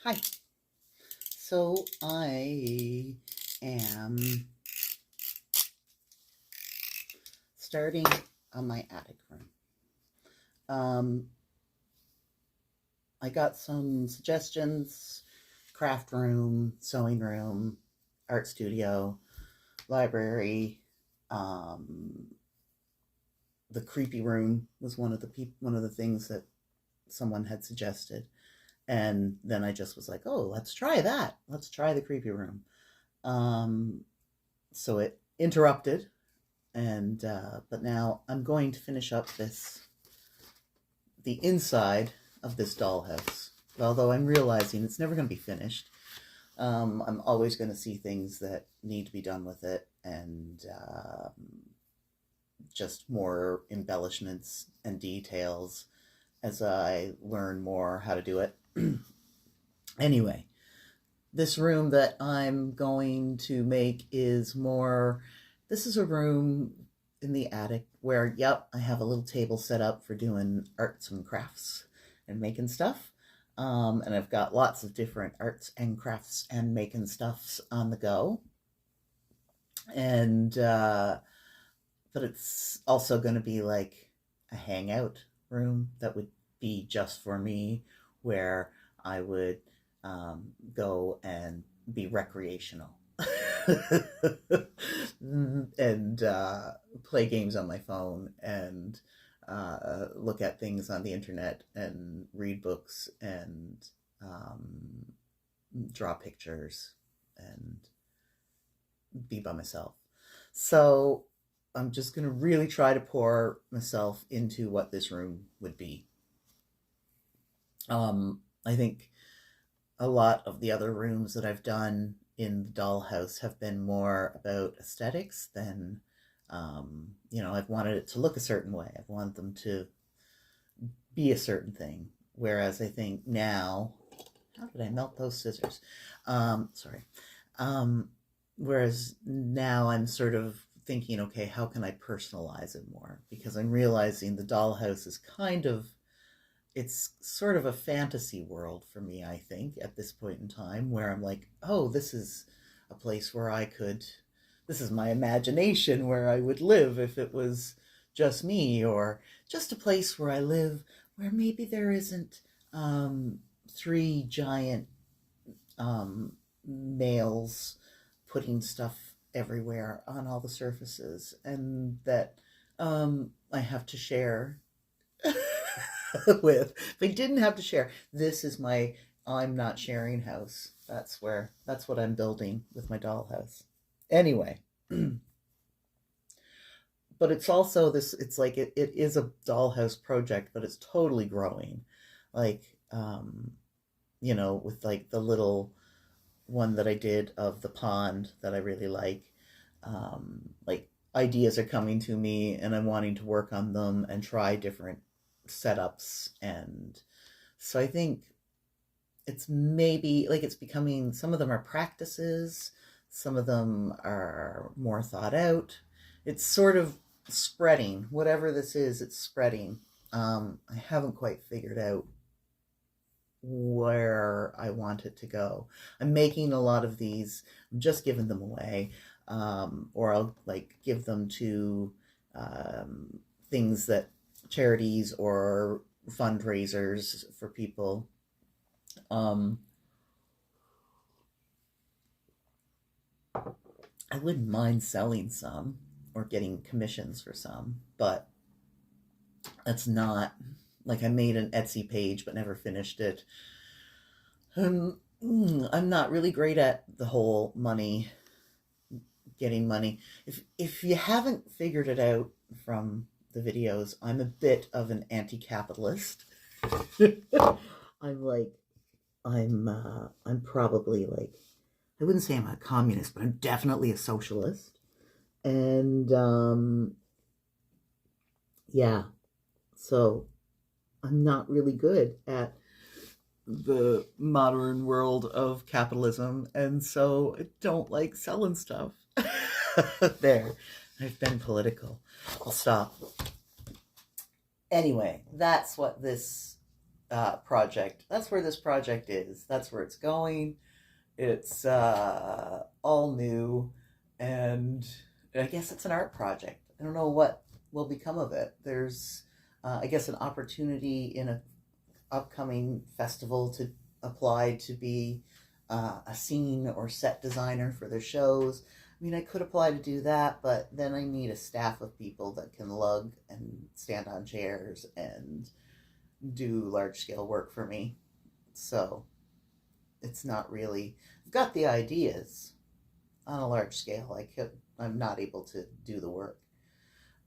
Hi. So I am starting on my attic room. I got some suggestions: craft room, sewing room, art studio, library. Um, the creepy room was one of the things that someone had suggested, and then I just was like, oh, let's try that. Let's try the creepy room. Um, so it interrupted, and but now I'm going to finish up the inside of this dollhouse. Although I'm realizing it's never going to be finished. I'm always going to see things that need to be done with it, and just more embellishments and details as I learn more how to do it. Anyway, this room that I'm going to make is more, this is a room in the attic where, yep, I have a little table set up for doing arts and crafts and making stuff. And I've got lots of different arts and crafts and making stuffs on the go. And, but it's also going to be like a hangout room that would be just for me, where I would go and be recreational and play games on my phone and look at things on the internet and read books and draw pictures and be by myself. So I'm just going to really try to pour myself into what this room would be. I think a lot of the other rooms that I've done in the dollhouse have been more about aesthetics than, I've wanted it to look a certain way. I've wanted them to be a certain thing. Whereas I think now, how did I melt those scissors? Sorry. Whereas now I'm sort of thinking, okay, how can I personalize it more? Because I'm realizing the dollhouse is it's sort of a fantasy world for me, I think, at this point in time, where I'm like, oh, this is a place where this is my imagination where I would live if it was just me, or just a place where I live where maybe there isn't three giant males putting stuff everywhere on all the surfaces, and that I have to share with. If I didn't have to share, this is my I'm not sharing house. That's what I'm building with my dollhouse. Anyway, but it's also it's like it is a dollhouse project, but it's totally growing. Like, with like the little one that I did of the pond that I really like ideas are coming to me and I'm wanting to work on them and try different setups. And so I think it's maybe like it's becoming, some of them are practices, some of them are more thought out. It's sort of spreading. Whatever this is, it's spreading. I haven't quite figured out where I want it to go. I'm making a lot of these, I'm just giving them away, or I'll like give them to things that charities or fundraisers for people. I wouldn't mind selling some or getting commissions for some, but that's not, like, I made an Etsy page but never finished it. I'm not really great at the whole getting money. If you haven't figured it out from the videos, I'm a bit of an anti-capitalist. I'm probably like, I wouldn't say I'm a communist, but I'm definitely a socialist. And yeah, so I'm not really good at the modern world of capitalism, and so I don't like selling stuff. There, I've been political. I'll stop. Anyway, that's what this project. That's where this project is. That's where it's going. It's all new, and I guess it's an art project. I don't know what will become of it. There's, I guess, an opportunity in an upcoming festival to apply to be a scene or set designer for their shows. I mean, I could apply to do that, but then I need a staff of people that can lug and stand on chairs and do large scale work for me. So it's not really, I've got the ideas on a large scale. I'm not able to do the work.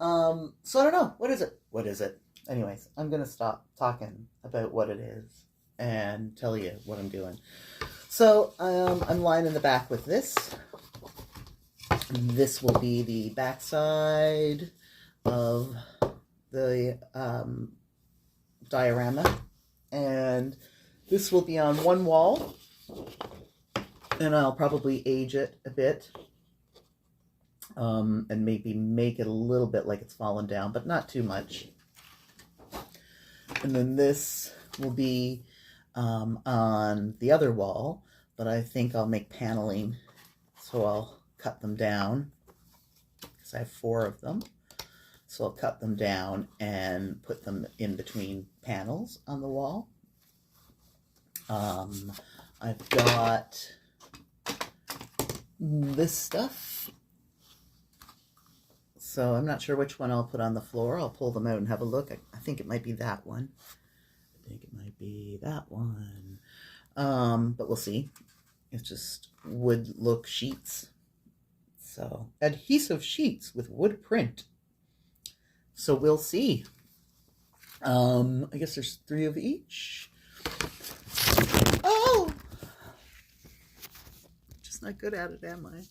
So I don't know. What is it? What is it? Anyways, I'm going to stop talking about what it is and tell you what I'm doing. So I'm lying in the back with this. This will be the backside of the diorama, and this will be on one wall, and I'll probably age it a bit, and maybe make it a little bit like it's fallen down, but not too much. And then this will be on the other wall, but I think I'll make paneling, so I'll cut them down, because I have 4 of them. So I'll cut them down and put them in between panels on the wall. I've got this stuff. So I'm not sure which one I'll put on the floor. I'll pull them out and have a look. I think it might be that one. But we'll see. It's just wood look sheets. So adhesive sheets with wood print. So we'll see. I guess there's 3 of each. Oh! Just not good at it, am I?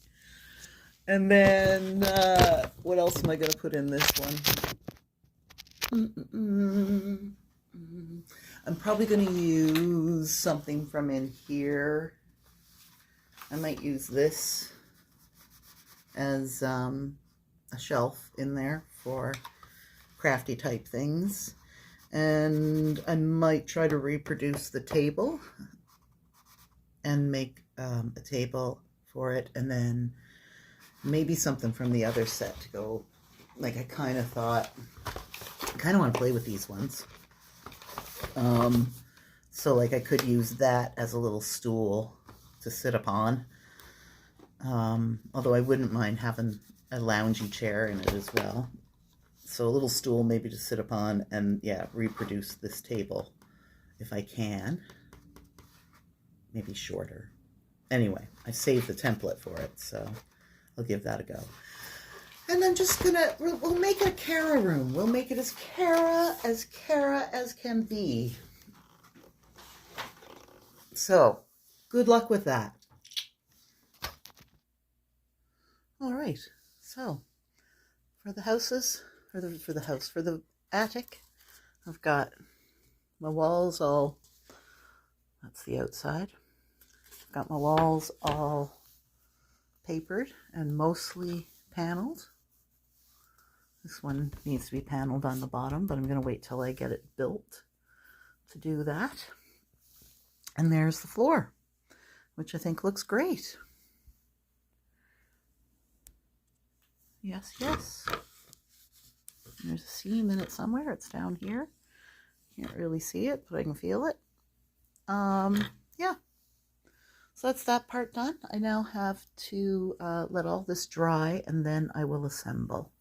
And then, what else am I going to put in this one? I'm probably going to use something from in here. I might use this as a shelf in there for crafty type things. And I might try to reproduce the table and make a table for it, and then maybe something from the other set to go. Like, I kind of thought, I kind of want to play with these ones. So like I could use that as a little stool to sit upon. Although I wouldn't mind having a loungy chair in it as well. So a little stool maybe to sit upon, and yeah, reproduce this table if I can. Maybe shorter. Anyway, I saved the template for it, so I'll give that a go. And I'm just gonna, we'll make it a Cara room. We'll make it as Cara as can be. So, good luck with that. All right, so for the houses, for the attic, I've got my walls all, that's the outside. I've got my walls all papered and mostly paneled. This one needs to be paneled on the bottom, but I'm going to wait till I get it built to do that. And there's the floor, which I think looks great. Yes, yes. There's a seam in it somewhere. It's down here. Can't really see it, but I can feel it. Yeah. So that's that part done. I now have to let all this dry, and then I will assemble.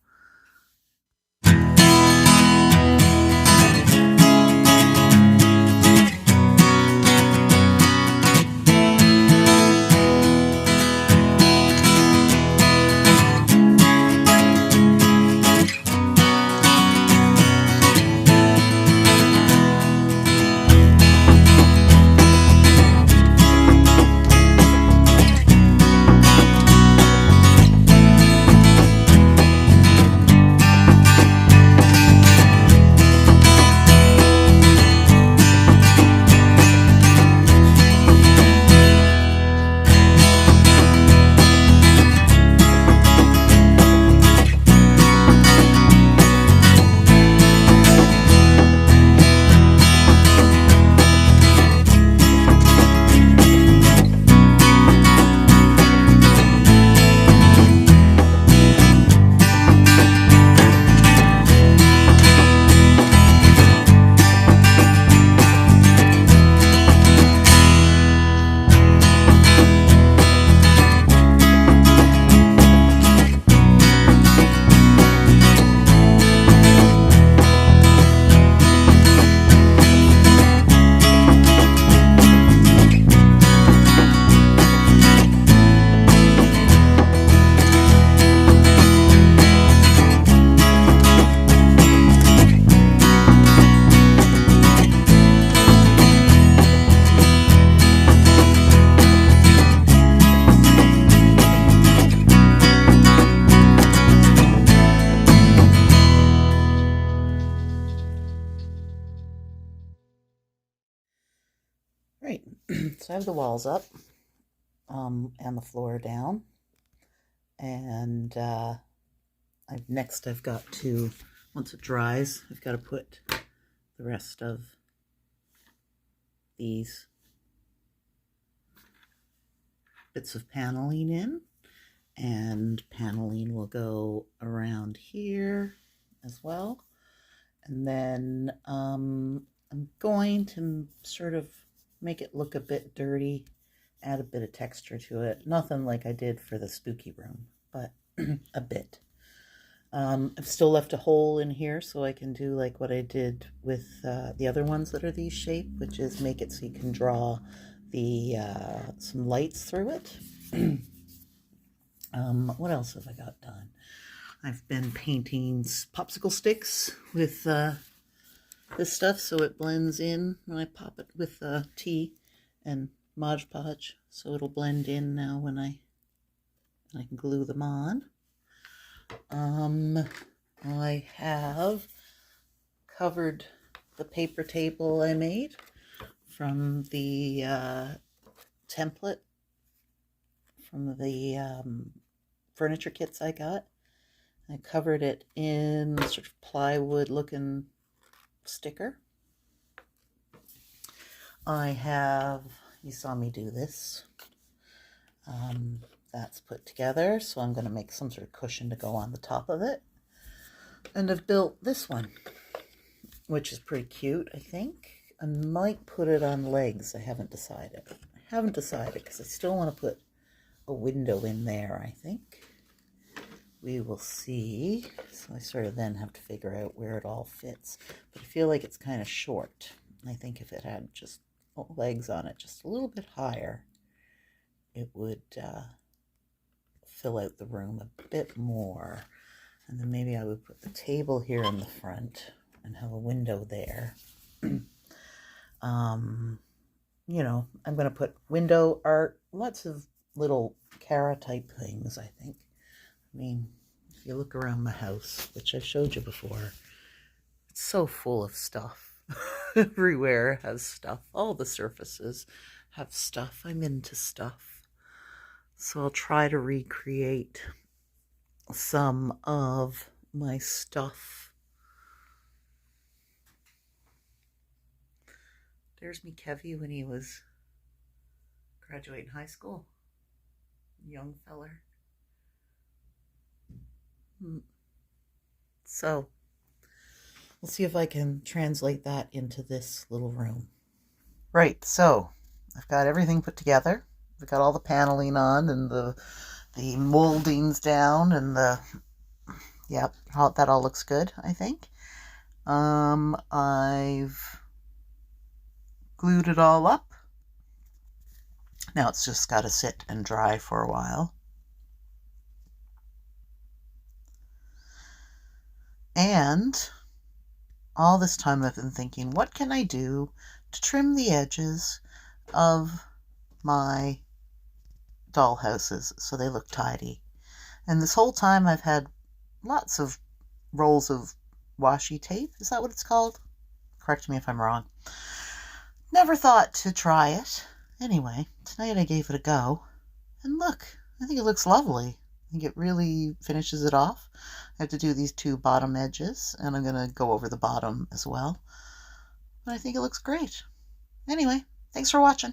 So I have the walls up and the floor down. And next I've got to, once it dries, I've got to put the rest of these bits of paneling in. And paneling will go around here as well. And then I'm going to sort of make it look a bit dirty, add a bit of texture to it. Nothing like I did for the spooky room, but a bit. I've still left a hole in here so I can do like what I did with the other ones that are these shape, which is make it so you can draw the some lights through it. What else have I got done? I've been painting popsicle sticks with this stuff so it blends in when I pop it with tea and Mod Podge, so it'll blend in now when I can glue them on. I have covered the paper table I made from the template from the furniture kits I got. I covered it in sort of plywood looking sticker. I have, you saw me do this. That's put together, so I'm going to make some sort of cushion to go on the top of it. And I've built this one, which is pretty cute, I think. I might put it on legs. I haven't decided. Because I still want to put a window in there, I think. We will see. So I sort of then have to figure out where it all fits. But I feel like it's kind of short. I think if it had just legs on it just a little bit higher, it would fill out the room a bit more. And then maybe I would put the table here in the front and have a window there. You know, I'm going to put window art, lots of little Cara type things, I think. I mean, if you look around my house, which I've showed you before, it's so full of stuff. Everywhere has stuff. All the surfaces have stuff. I'm into stuff. So I'll try to recreate some of my stuff. There's me Kevy when he was graduating high school. Young feller. So we'll see if I can translate that into this little room. Right, so I've got everything put together. I've got all the paneling on and the moldings down and yep, that all looks good, I think. I've glued it all up. Now it's just got to sit and dry for a while. And all this time I've been thinking, what can I do to trim the edges of my dollhouses so they look tidy? And this whole time I've had lots of rolls of washi tape. Is that what it's called? Correct me if I'm wrong. Never thought to try it. Anyway, tonight I gave it a go. And look, I think it looks lovely. I think it really finishes it off. I have to do these two bottom edges, and I'm going to go over the bottom as well. But I think it looks great. Anyway, thanks for watching.